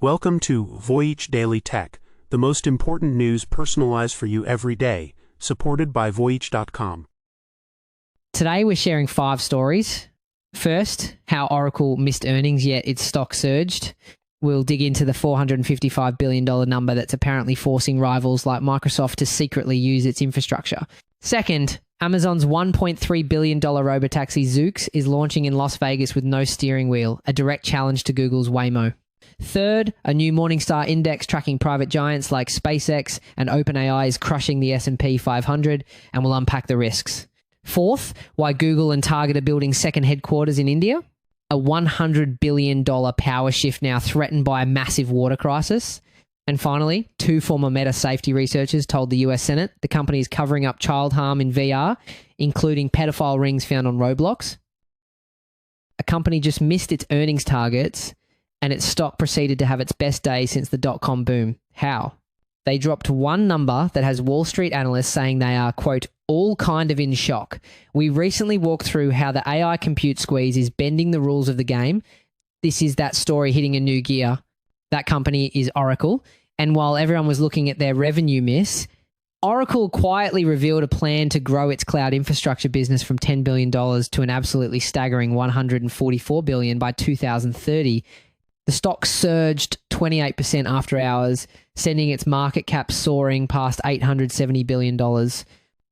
Welcome to Voyage Daily Tech, the most important news personalized for you every day, supported by Voyage.com. Today we're sharing 5 stories. First, how Oracle missed earnings yet its stock surged. We'll dig into the $455 billion number that's apparently forcing rivals like Microsoft to secretly use its infrastructure. Second, Amazon's $1.3 billion robotaxi Zoox is launching in Las Vegas with no steering wheel, a direct challenge to Google's Waymo. Third, a new Morningstar index tracking private giants like SpaceX and OpenAI is crushing the S&P 500, and we'll unpack the risks. Fourth, why Google and Target are building second headquarters in India. A $100 billion power shift now threatened by a massive water crisis. And finally, 2 former Meta safety researchers told the US Senate the company is covering up child harm in VR, including pedophile rings found on Roblox. A company just missed its earnings targets, and its stock proceeded to have its best day since the dot-com boom. How? They dropped one number that has Wall Street analysts saying they are, quote, all kind of in shock. We recently walked through how the AI compute squeeze is bending the rules of the game. This is that story hitting a new gear. That company is Oracle. And while everyone was looking at their revenue miss, Oracle quietly revealed a plan to grow its cloud infrastructure business from $10 billion to an absolutely staggering $144 billion by 2030. The stock surged 28% after hours, sending its market cap soaring past $870 billion.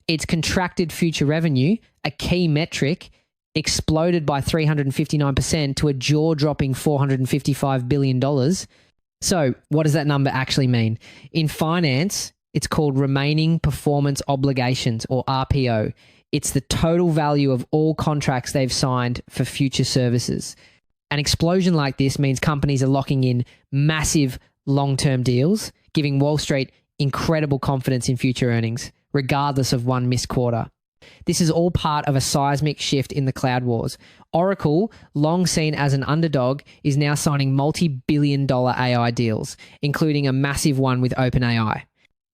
Its contracted future revenue, a key metric, exploded by 359% to a jaw-dropping $455 billion. So what does that number actually mean? In finance, it's called remaining performance obligations, or RPO. It's the total value of all contracts they've signed for future services. An explosion like this means companies are locking in massive long-term deals, giving Wall Street incredible confidence in future earnings, regardless of one missed quarter. This is all part of a seismic shift in the cloud wars. Oracle, long seen as an underdog, is now signing multi-billion-dollar AI deals, including a massive one with OpenAI.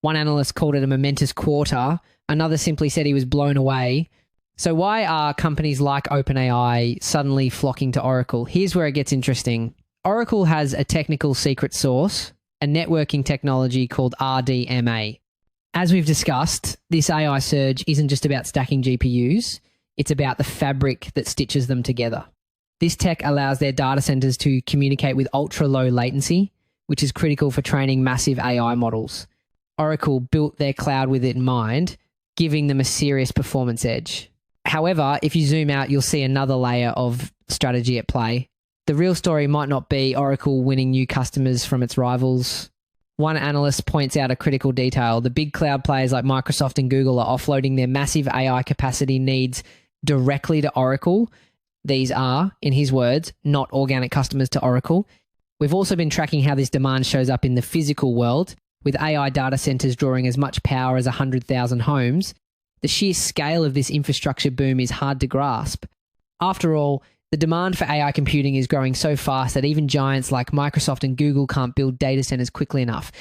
One analyst called it a momentous quarter. Another simply said he was blown away. So why are companies like OpenAI suddenly flocking to Oracle? Here's where it gets interesting. Oracle has a technical secret sauce, a networking technology called RDMA. As we've discussed, this AI surge isn't just about stacking GPUs, it's about the fabric that stitches them together. This tech allows their data centers to communicate with ultra-low latency, which is critical for training massive AI models. Oracle built their cloud with it in mind, giving them a serious performance edge. However, if you zoom out, you'll see another layer of strategy at play. The real story might not be Oracle winning new customers from its rivals. One analyst points out a critical detail. The big cloud players like Microsoft and Google are offloading their massive AI capacity needs directly to Oracle. These are, in his words, not organic customers to Oracle. We've also been tracking how this demand shows up in the physical world, with AI data centers drawing as much power as 100,000 homes. The sheer scale of this infrastructure boom is hard to grasp. After all, the demand for AI computing is growing so fast that even giants like Microsoft and Google can't build data centers quickly enough.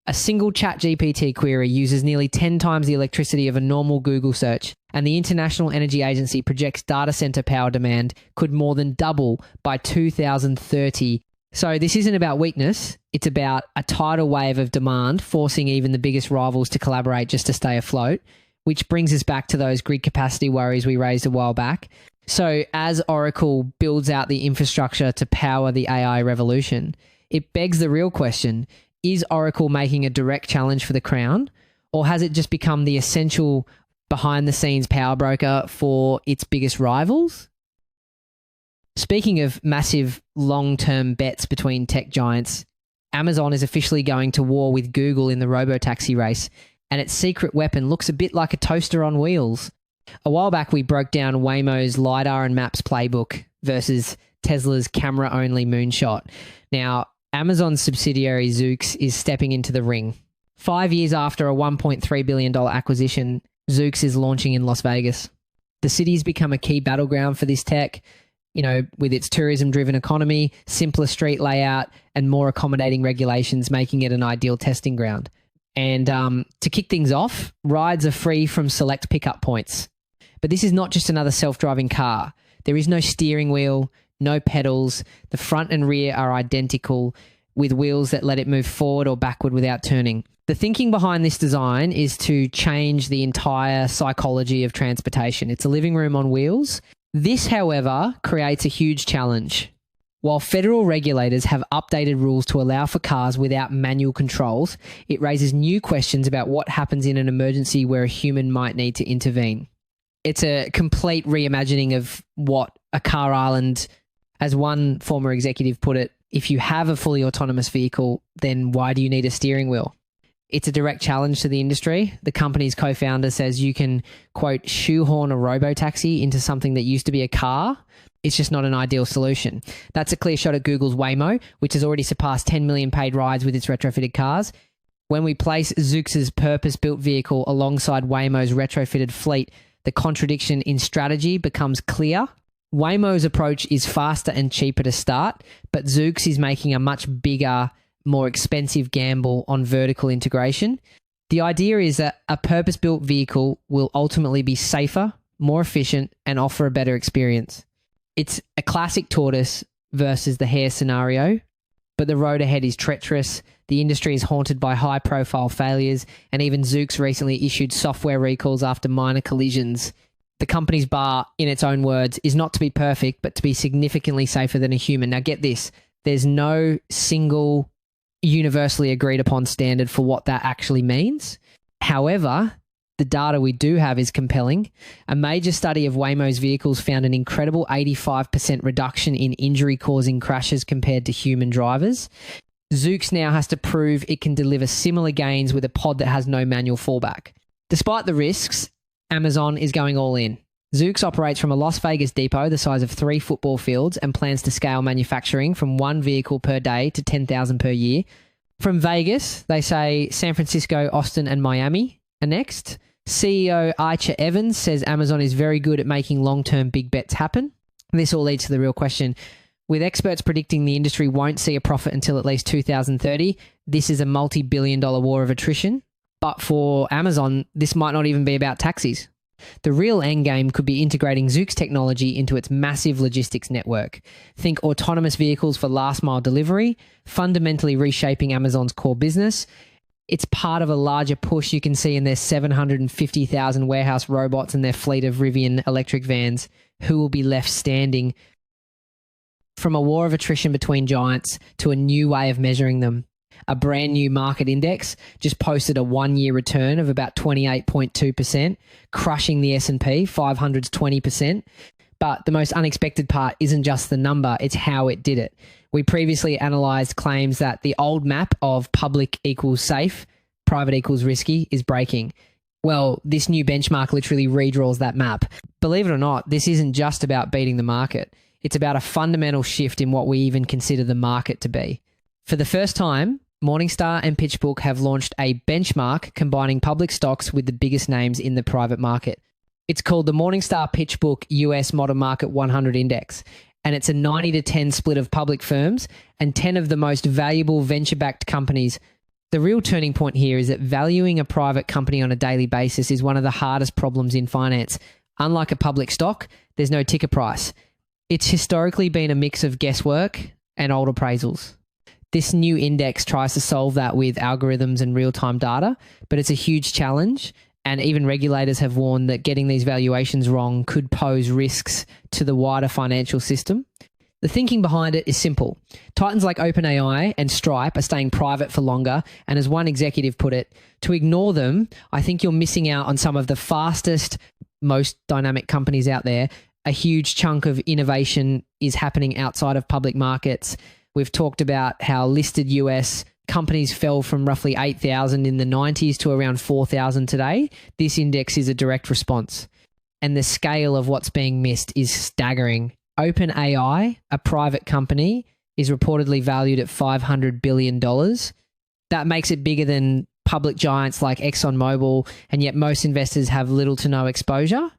A single ChatGPT query uses nearly 10 times the electricity of a normal Google search, and the International Energy Agency projects data center power demand could more than double by 2030. So this isn't about weakness, it's about a tidal wave of demand forcing even the biggest rivals to collaborate just to stay afloat. Which brings us back to those grid capacity worries we raised a while back. So as Oracle builds out the infrastructure to power the AI revolution, it begs the real question, is Oracle making a direct challenge for the crown? Or has it just become the essential behind-the-scenes power broker for its biggest rivals? Speaking of massive long-term bets between tech giants, Amazon is officially going to war with Google in the Robotaxi race, and its secret weapon looks a bit like a toaster on wheels. A while back, we broke down Waymo's LiDAR and Maps playbook versus Tesla's camera-only moonshot. Now, Amazon's subsidiary Zoox is stepping into the ring. 5 years after a $1.3 billion acquisition, Zoox is launching in Las Vegas. The city's become a key battleground for this tech, with its tourism-driven economy, simpler street layout, and more accommodating regulations, making it an ideal testing ground. And to kick things off, rides are free from select pickup points. But this is not just another self-driving car. There is no steering wheel, no pedals. The front and rear are identical, with wheels that let it move forward or backward without turning. The thinking behind this design is to change the entire psychology of transportation. It's a living room on wheels. This, however, creates a huge challenge. While federal regulators have updated rules to allow for cars without manual controls, it raises new questions about what happens in an emergency where a human might need to intervene. It's a complete reimagining of what a car island, as one former executive put it, if you have a fully autonomous vehicle, then why do you need a steering wheel? It's a direct challenge to the industry. The company's co-founder says you can, quote, shoehorn a Robotaxi into something that used to be a car. It's just not an ideal solution. That's a clear shot at Google's Waymo, which has already surpassed 10 million paid rides with its retrofitted cars. When we place Zoox's purpose-built vehicle alongside Waymo's retrofitted fleet, the contradiction in strategy becomes clear. Waymo's approach is faster and cheaper to start, but Zoox is making a much bigger, more expensive gamble on vertical integration. The idea is that a purpose-built vehicle will ultimately be safer, more efficient, and offer a better experience. It's a classic tortoise versus the hare scenario, but the road ahead is treacherous. The industry is haunted by high-profile failures, and even Zoox recently issued software recalls after minor collisions. The company's bar, in its own words, is not to be perfect, but to be significantly safer than a human. Now get this, there's no single universally agreed upon standard for what that actually means. However, the data we do have is compelling. A major study of Waymo's vehicles found an incredible 85% reduction in injury-causing crashes compared to human drivers. Zoox now has to prove it can deliver similar gains with a pod that has no manual fallback. Despite the risks, Amazon is going all in. Zoox operates from a Las Vegas depot the size of 3 football fields and plans to scale manufacturing from 1 vehicle per day to 10,000 per year. From Vegas, they say San Francisco, Austin, and Miami are next. CEO Aicha Evans says Amazon is very good at making long-term big bets happen. This all leads to the real question. With experts predicting the industry won't see a profit until at least 2030, this is a multi-billion-dollar war of attrition. But for Amazon, this might not even be about taxis. The real endgame could be integrating Zoox technology into its massive logistics network. Think autonomous vehicles for last-mile delivery, fundamentally reshaping Amazon's core business. It's part of a larger push you can see in their 750,000 warehouse robots and their fleet of Rivian electric vans. Who will be left standing? From a war of attrition between giants to a new way of measuring them. A brand new market index just posted a 1-year return of about 28.2%, crushing the S&P 500's 20%. But the most unexpected part isn't just the number, it's how it did it. We previously analysed claims that the old map of public equals safe, private equals risky is breaking. Well, this new benchmark literally redraws that map. Believe it or not, this isn't just about beating the market. It's about a fundamental shift in what we even consider the market to be. For the first time, Morningstar and PitchBook have launched a benchmark combining public stocks with the biggest names in the private market. It's called the Morningstar PitchBook US Modern Market 100 Index, and it's a 90-10 split of public firms and 10 of the most valuable venture-backed companies. The real turning point here is that valuing a private company on a daily basis is one of the hardest problems in finance. Unlike a public stock, there's no ticker price. It's historically been a mix of guesswork and old appraisals. This new index tries to solve that with algorithms and real-time data, but it's a huge challenge, and even regulators have warned that getting these valuations wrong could pose risks to the wider financial system. The thinking behind it is simple. Titans like OpenAI and Stripe are staying private for longer, and as one executive put it, to ignore them, I think you're missing out on some of the fastest, most dynamic companies out there. A huge chunk of innovation is happening outside of public markets. We've talked about how listed US companies fell from roughly 8,000 in the 90s to around 4,000 today. This index is a direct response. And the scale of what's being missed is staggering. OpenAI, a private company, is reportedly valued at $500 billion. That makes it bigger than public giants like ExxonMobil, and yet most investors have little to no exposure.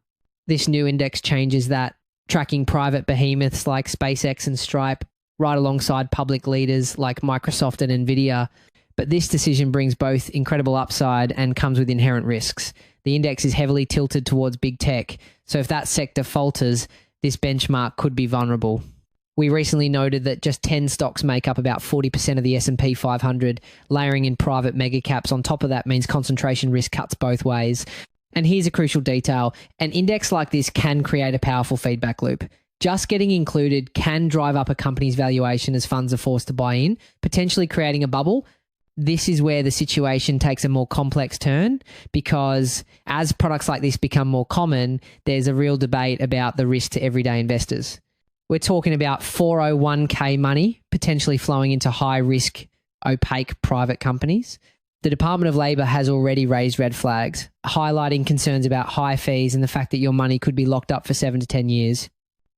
This new index changes that, tracking private behemoths like SpaceX and Stripe, right alongside public leaders like Microsoft and Nvidia. But this decision brings both incredible upside and comes with inherent risks. The index is heavily tilted towards big tech, so if that sector falters, this benchmark could be vulnerable. We recently noted that just 10 stocks make up about 40% of the S&P 500. Layering in private mega caps on top of that means concentration risk cuts both ways. And here's a crucial detail. An index like this can create a powerful feedback loop. Just getting included can drive up a company's valuation as funds are forced to buy in, potentially creating a bubble. This is where the situation takes a more complex turn, because as products like this become more common, there's a real debate about the risk to everyday investors. We're talking about 401k money potentially flowing into high-risk, opaque private companies. The Department of Labor has already raised red flags, highlighting concerns about high fees and the fact that your money could be locked up for 7 to 10 years.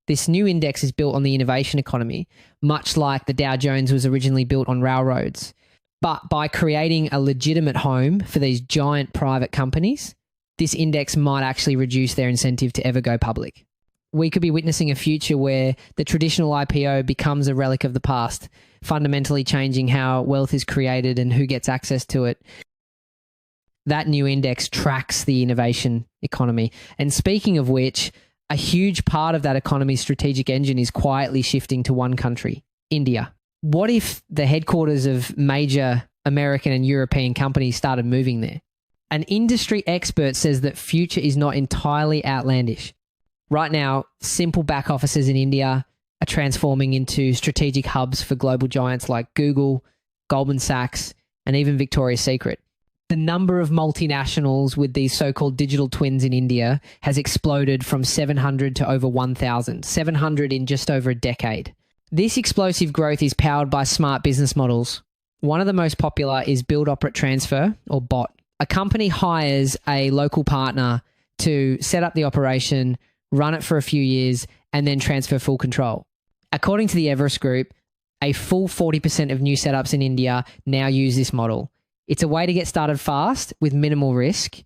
This new index is built on the innovation economy, much like the Dow Jones was originally built on railroads. But by creating a legitimate home for these giant private companies, this index might actually reduce their incentive to ever go public. We could be witnessing a future where the traditional IPO becomes a relic of the past, fundamentally changing how wealth is created and who gets access to it. That new index tracks the innovation economy. And speaking of which, a huge part of that economy's strategic engine is quietly shifting to one country, India. What if the headquarters of major American and European companies started moving there? An industry expert says that future is not entirely outlandish. Right now, simple back offices in India are transforming into strategic hubs for global giants like Google, Goldman Sachs, and even Victoria's Secret. The number of multinationals with these so-called digital twins in India has exploded from 700 to over 1,000, 700 in just over a decade. This explosive growth is powered by smart business models. One of the most popular is Build, Operate, Transfer, or BOT. A company hires a local partner to set up the operation, run it for a few years, and then transfer full control. According to the Everest Group, a full 40% of new setups in India now use this model. It's a way to get started fast with minimal risk.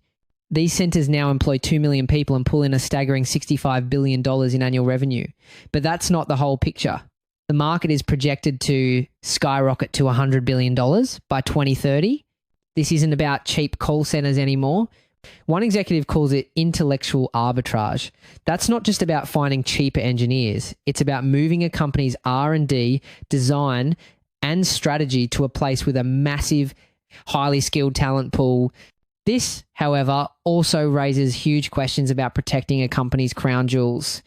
These centres now employ 2 million people and pull in a staggering $65 billion in annual revenue. But that's not the whole picture. The market is projected to skyrocket to $100 billion by 2030. This isn't about cheap call centres anymore. One executive calls it intellectual arbitrage. That's not just about finding cheaper engineers. It's about moving a company's R&D, design, and strategy to a place with a massive, highly skilled talent pool. This, however, also raises huge questions about protecting a company's crown jewels.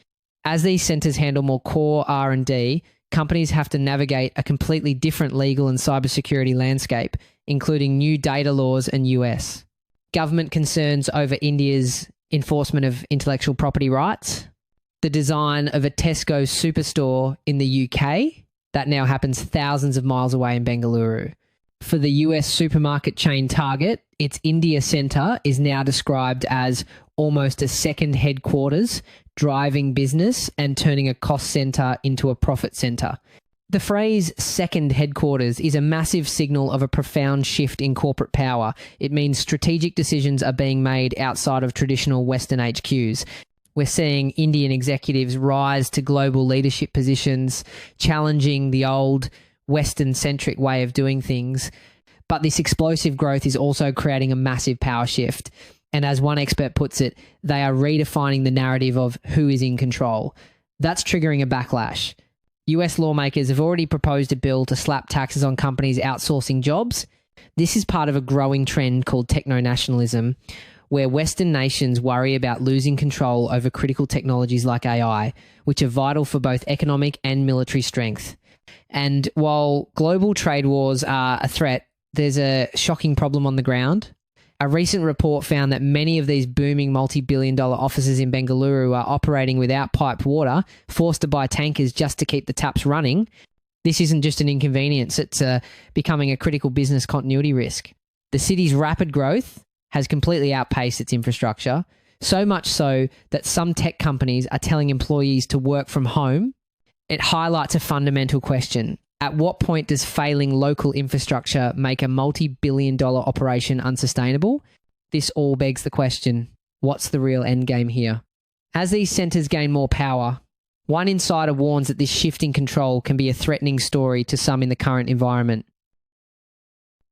As these centres handle more core R&D, companies have to navigate a completely different legal and cybersecurity landscape, including new data laws and US. Government concerns over India's enforcement of intellectual property rights, the design of a Tesco superstore in the UK that now happens thousands of miles away in Bengaluru. For the US supermarket chain Target, its India centre is now described as almost a second headquarters, driving business and turning a cost centre into a profit centre. The phrase second headquarters is a massive signal of a profound shift in corporate power. It means strategic decisions are being made outside of traditional Western HQs. We're seeing Indian executives rise to global leadership positions, challenging the old Western-centric way of doing things. But this explosive growth is also creating a massive power shift. And as one expert puts it, they are redefining the narrative of who is in control. That's triggering a backlash. US lawmakers have already proposed a bill to slap taxes on companies outsourcing jobs. This is part of a growing trend called techno-nationalism, where Western nations worry about losing control over critical technologies like AI, which are vital for both economic and military strength. And while global trade wars are a threat, there's a shocking problem on the ground. A recent report found that many of these booming multi-billion-dollar offices in Bengaluru are operating without piped water, forced to buy tankers just to keep the taps running. This isn't just an inconvenience, it's becoming a critical business continuity risk. The city's rapid growth has completely outpaced its infrastructure, so much so that some tech companies are telling employees to work from home. It highlights a fundamental question. At what point does failing local infrastructure make a multi-billion-dollar operation unsustainable? This all begs the question, what's the real end game here? As these centres gain more power, one insider warns that this shift in control can be a threatening story to some in the current environment.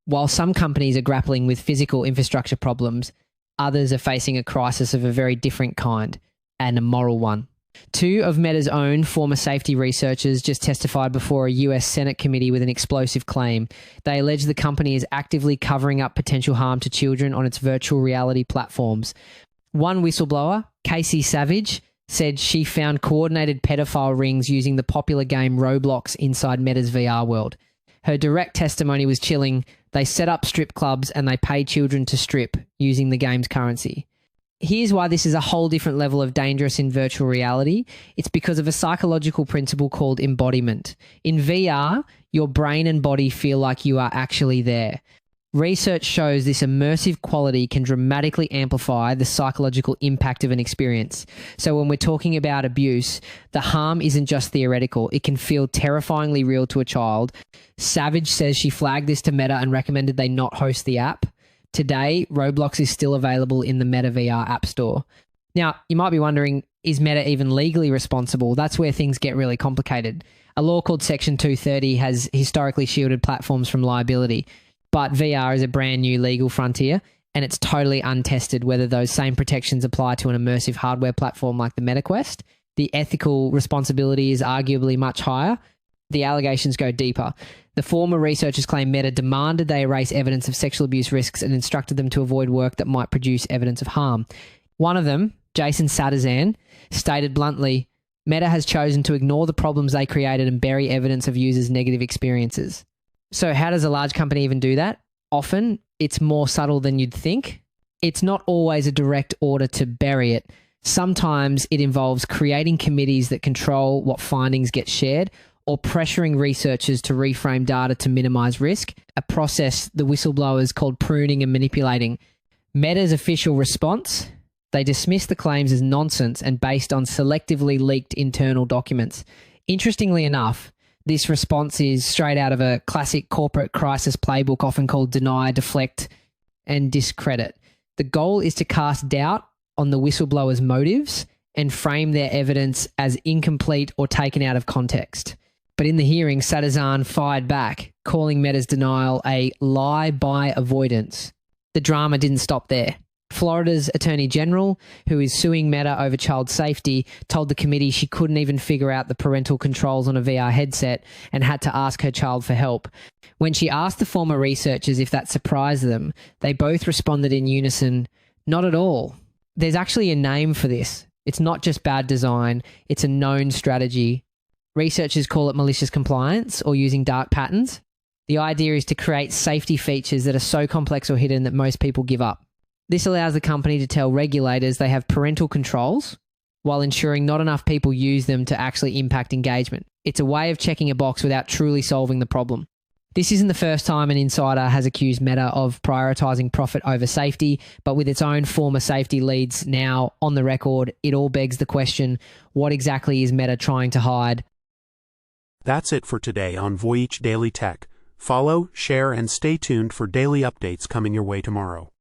While some companies are grappling with physical infrastructure problems, others are facing a crisis of a very different kind, and a moral one. Two of Meta's own former safety researchers just testified before a US Senate committee with an explosive claim. They allege the company is actively covering up potential harm to children on its virtual reality platforms. One whistleblower, Casey Savage, said she found coordinated pedophile rings using the popular game Roblox inside Meta's VR world. Her direct testimony was chilling. They set up strip clubs and they pay children to strip using the game's currency. Here's why this is a whole different level of dangerous in virtual reality. It's because of a psychological principle called embodiment. In VR, your brain and body feel like you are actually there. Research shows this immersive quality can dramatically amplify the psychological impact of an experience. So when we're talking about abuse, the harm isn't just theoretical. It can feel terrifyingly real to a child. Savage says she flagged this to Meta and recommended they not host the app. Today, Roblox is still available in the Meta VR App Store. Now, you might be wondering, is Meta even legally responsible? That's where things get really complicated. A law called Section 230 has historically shielded platforms from liability. But VR is a brand new legal frontier, and it's totally untested whether those same protections apply to an immersive hardware platform like the MetaQuest. The ethical responsibility is arguably much higher. The allegations go deeper. The former researchers claim Meta demanded they erase evidence of sexual abuse risks and instructed them to avoid work that might produce evidence of harm. One of them, Jason Satizan, stated bluntly, Meta has chosen to ignore the problems they created and bury evidence of users' negative experiences. So how does a large company even do that? Often, it's more subtle than you'd think. It's not always a direct order to bury it. Sometimes it involves creating committees that control what findings get shared or pressuring researchers to reframe data to minimize risk, a process the whistleblowers called pruning and manipulating. Meta's official response? They dismiss the claims as nonsense and based on selectively leaked internal documents. Interestingly enough, this response is straight out of a classic corporate crisis playbook, often called deny, deflect, and discredit. The goal is to cast doubt on the whistleblower's motives and frame their evidence as incomplete or taken out of context. But in the hearing, Satizan fired back, calling Meta's denial a lie by avoidance. The drama didn't stop there. Florida's Attorney General, who is suing Meta over child safety, told the committee she couldn't even figure out the parental controls on a VR headset and had to ask her child for help. When she asked the former researchers if that surprised them, they both responded in unison, "Not at all." There's actually a name for this. It's not just bad design, it's a known strategy. Researchers call it malicious compliance or using dark patterns. The idea is to create safety features that are so complex or hidden that most people give up. This allows the company to tell regulators they have parental controls while ensuring not enough people use them to actually impact engagement. It's a way of checking a box without truly solving the problem. This isn't the first time an insider has accused Meta of prioritizing profit over safety, but with its own former safety leads now on the record, it all begs the question, what exactly is Meta trying to hide? That's it for today on Voyage Daily Tech. Follow, share, and stay tuned for daily updates coming your way tomorrow.